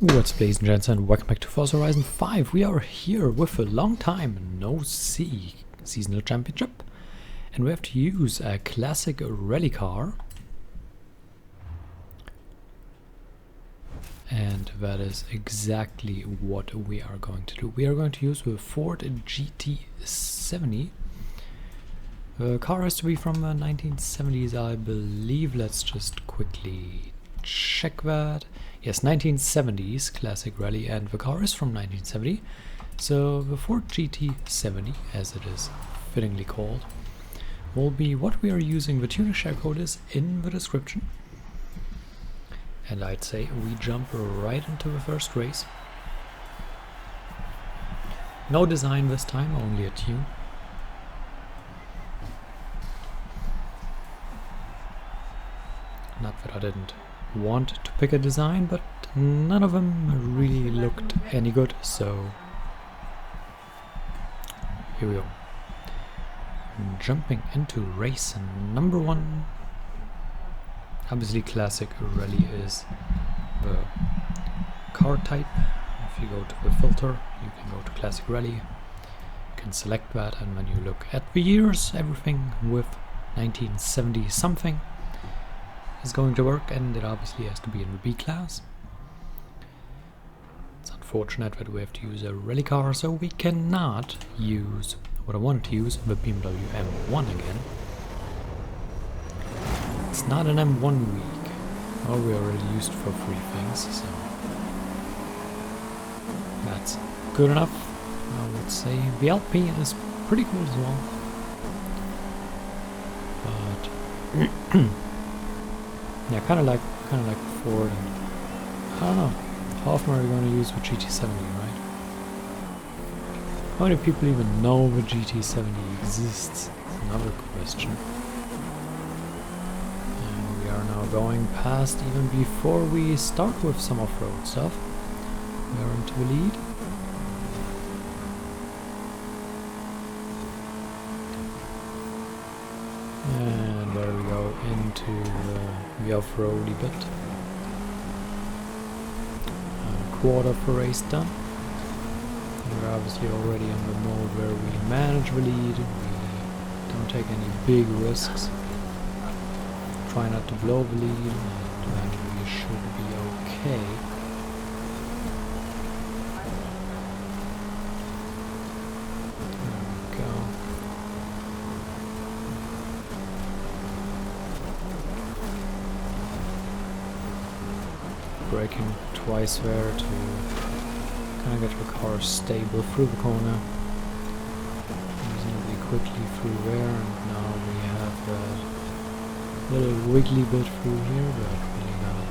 What's up, ladies and gents, and welcome back to Forza Horizon 5. We are here with a long time no see seasonal championship, and we have to use a classic rally car, and that is exactly what we are going to do. We are going to use the Ford GT70. The car has to be from the 1970s, I believe. Let's just quickly check that. Yes, 1970s classic rally, and the car is from 1970. So the Ford GT70, as it is fittingly called, will be what we are using. The tuner share code is in the description. And I'd say we jump right into the first race. No design this time, only a tune. Not that I didn't want to pick a design, but none of them really looked any good, so here we go. Jumping into race number 1. Obviously classic rally is the car type. If you go to the filter, you can go to classic rally, you can select that, and when you look at the years, everything with 1970 something is going to work, and it obviously has to be in the B class. It's unfortunate that we have to use a rally car, so we cannot use what I wanted to use, the BMW M1 again. It's not an M1 week. Oh, we already used it for 3 things, so that's good enough. I would say the Alpine is pretty cool as well, but yeah, kind of like Ford, and I don't know, how often are we going to use the GT70, right? How many people even know the GT70 exists? Another question. And we are now going past, even before we start with some off-road stuff. We are into the lead. And there we go, into the off-roady bit. Quarter of the race done. We're obviously already in the mode where we manage the lead, we don't take any big risks, try not to blow the lead, and then we should be okay. Braking twice there to kind of get the car stable through the corner. Reasonably quickly through there, and now we have that little wiggly bit through here, but really not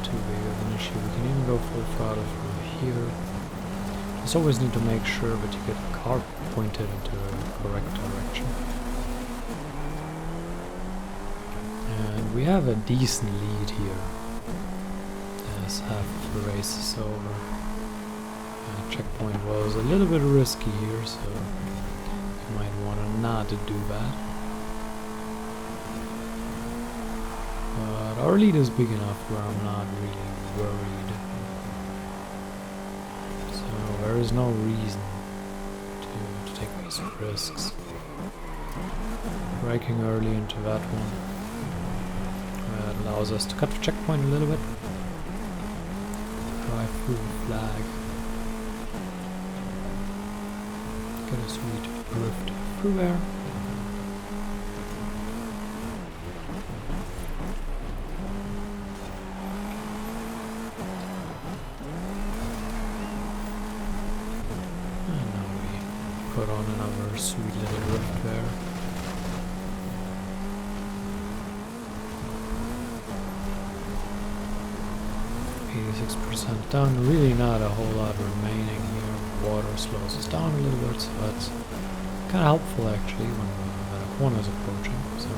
too big of an issue. We can even go full throttle through here. Just always need to make sure that you get the car pointed into the correct direction. And we have a decent lead here. Half the race is over. Checkpoint was a little bit risky here, so you might want to not to do that. But our lead is big enough where I'm not really worried. So there is no reason to take these risks. Braking early into that one. That allows us to cut the checkpoint a little bit. Drive through the flag. Get a sweet drift through there. And now we put on another sweet little drift there. 86% done, really not a whole lot remaining here. Water slows us down a little bit, so that's kind of helpful actually when the corner is approaching. So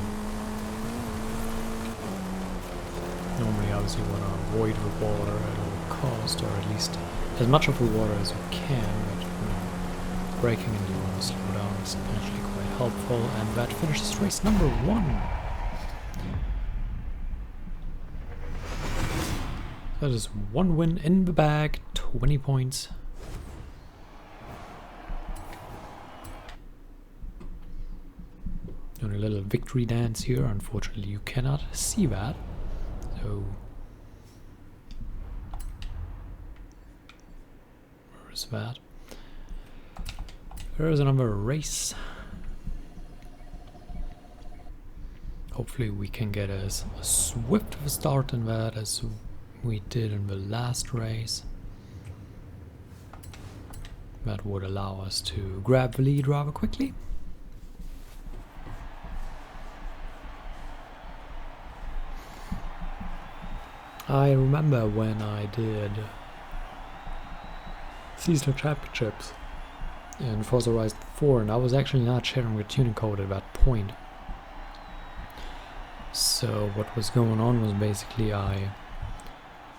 normally obviously you want to avoid the water at all cost, or at least as much of the water as you can, but braking and you want to slow down is actually quite helpful, and that finishes race number 1. That is 1 win in the bag, 20 points. Doing a little victory dance here. Unfortunately, you cannot see that. So, where is that? There is another race. Hopefully we can get as swift of a start in that as we did in the last race. That would allow us to grab the lead rather quickly. I remember when I did seasonal championships in Forza Horizon 4, and I was actually not sharing the tuning code at that point. So what was going on was basically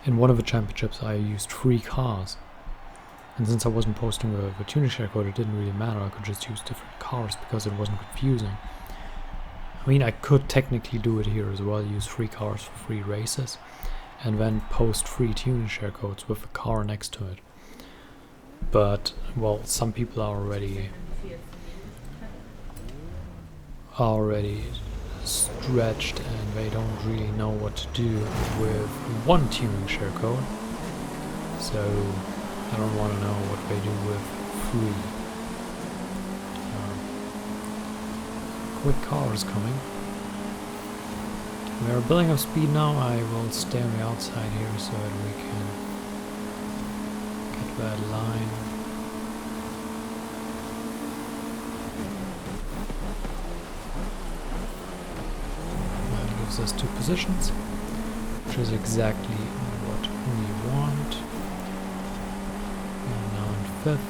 in one of the championships I used 3 cars. And since I wasn't posting the tuning share code, it didn't really matter. I could just use different cars because it wasn't confusing. I mean, I could technically do it here as well, use 3 cars for 3 races, and then post 3 tuning share codes with a car next to it. But, well, some people are already stretched and they don't really know what to do with 1 tuning share code. So, I don't want to know what they do with 3. Quick car is coming. We are building up speed now. I will stay on the outside here so that we can get that line. That gives us 2 positions, which is exactly what we want. We are now in 5th.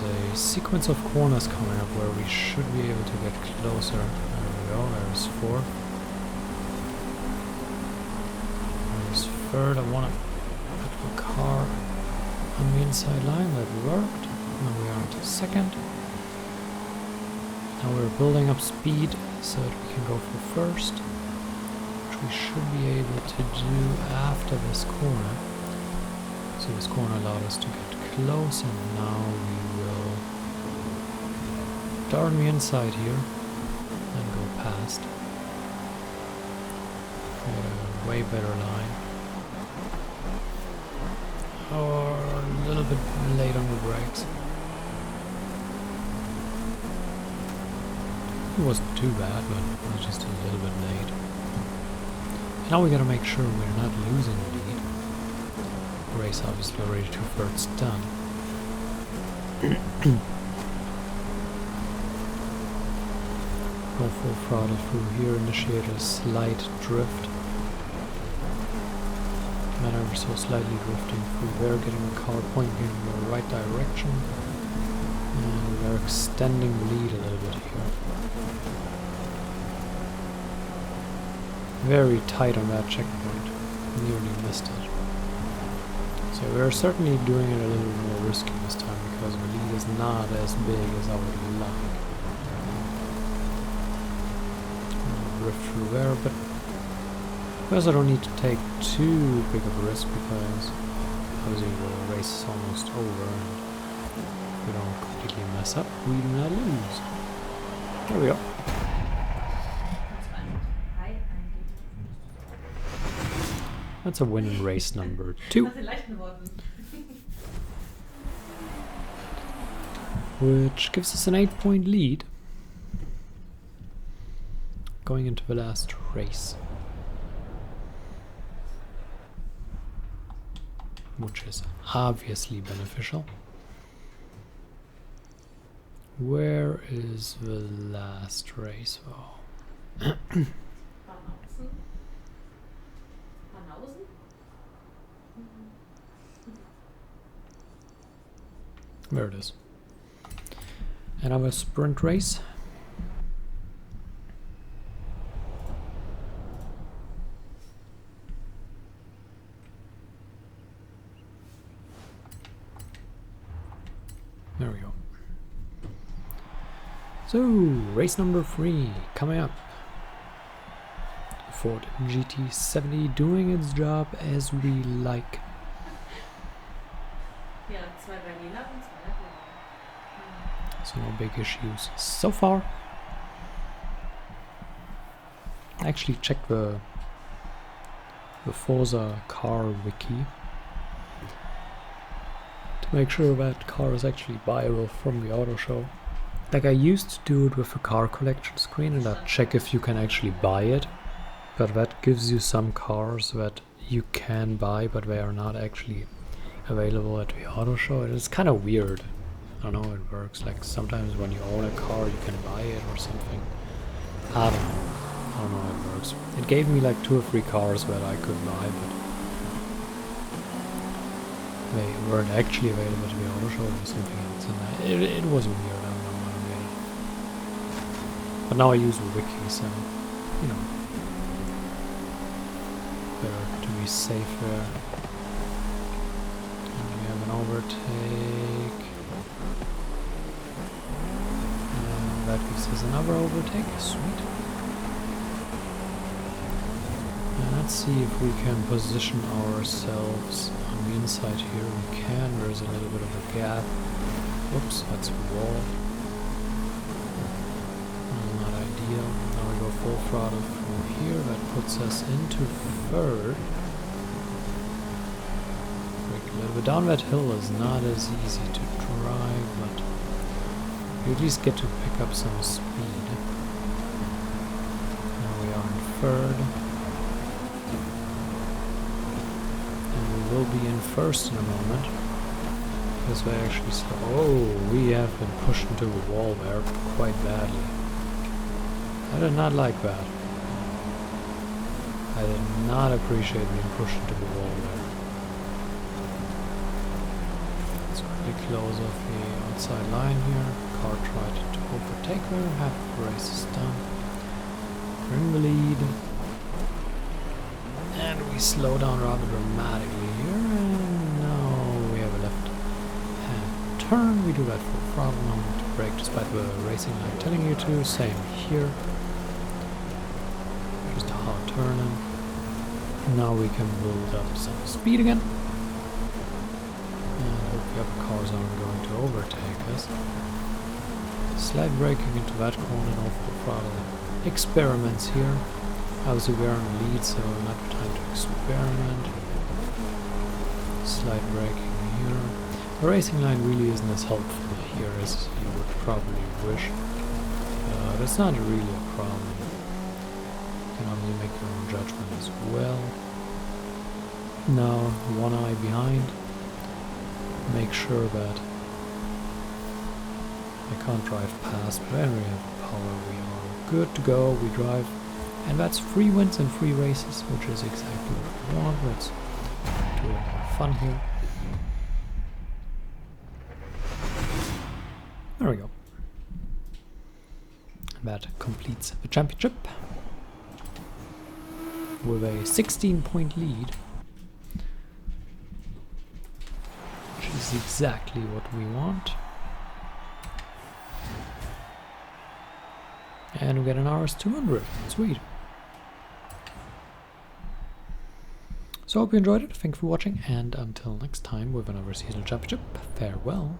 A sequence of corners coming up where we should be able to get closer. There we go, there's 4th. There's 3rd. I want to put the car on the inside line. That worked. Now we are into 2nd. Now we're building up speed so that we can go for 1st, which we should be able to do after this corner. So this corner allowed us to get close, and now we will start on the inside here and go past. A way better line. Or a little bit late on the brakes. It wasn't too bad, but it was just a little bit late. Now we gotta make sure we're not losing the lead. Race obviously already 2/3 done. Go full throttle through here, initiate a slight drift. Not ever so slightly drifting through there, getting the car pointing in the right direction. And we are extending the lead a little bit here. Very tight on that checkpoint. Nearly missed it. So we're certainly doing it a little more risky this time because the lead is not as big as I would like. Drift through there, but because I don't need to take too big of a risk because obviously the race is almost over and if we don't completely mess up, we do not lose. There we go. That's a win in race number 2. Which gives us an 8-point lead going into the last race. Which is obviously beneficial. Where is the last race? Oh. There it is. Another sprint race. There we go. So, race number 3 coming up. Ford GT70 doing its job as we like. So no big issues so far. I actually checked the Forza car wiki to make sure that car is actually buyable from the auto show. Like I used to do it with the car collection screen and I'd check if you can actually buy it. But that gives you some cars that you can buy but they are not actually available at the auto show. It's kind of weird. I don't know how it works. Like sometimes when you own a car you can buy it or something. I don't know how it works. It gave me like 2 or 3 cars that I could buy, but they weren't actually available to the auto show or something else. And it was weird. I don't know what I made. But now I use the wiki, so you know, better to be safe there. And we have an overtake. And that gives us another overtake. Sweet. And let's see if we can position ourselves on the inside here. We can. There's a little bit of a gap. Oops, that's a wall. Not ideal. Now we go full throttle through here. That puts us into third. Brake a little bit down. That hill is not as easy to drive, but you at least get to pick up some speed. Now we are in third. Will be in first in a moment because we actually we have been pushed into the wall there quite badly. I did not like that. I did not appreciate being pushed into the wall there. Let's quickly close off the outside line here. Car tried to overtake her. Half the race is done. We're in the lead. And we slow down rather dramatically here, and now we have a left-hand turn. We do that full throttle, no need to brake despite the racing line telling you to. Same here. Just a hard turn. And now we can build up some speed again. And hope the other cars aren't going to overtake us. Slight braking into that corner, no full throttle. Experiments here. Obviously we're on the lead, so not time to experiment. Slight braking here. The racing line really isn't as helpful here as you would probably wish. That's not really a problem. You can obviously make your own judgment as well. Now, one eye behind. Make sure that I can't drive past, but when we have power we are good to go. We drive. And that's 3 wins and 3 races, which is exactly what we want. Let's do a lot of fun here. There we go. That completes the championship with a 16-point lead, which is exactly what we want. And we get an RS200. Sweet. So I hope you enjoyed it. Thank you for watching, and until next time with another seasonal championship, farewell.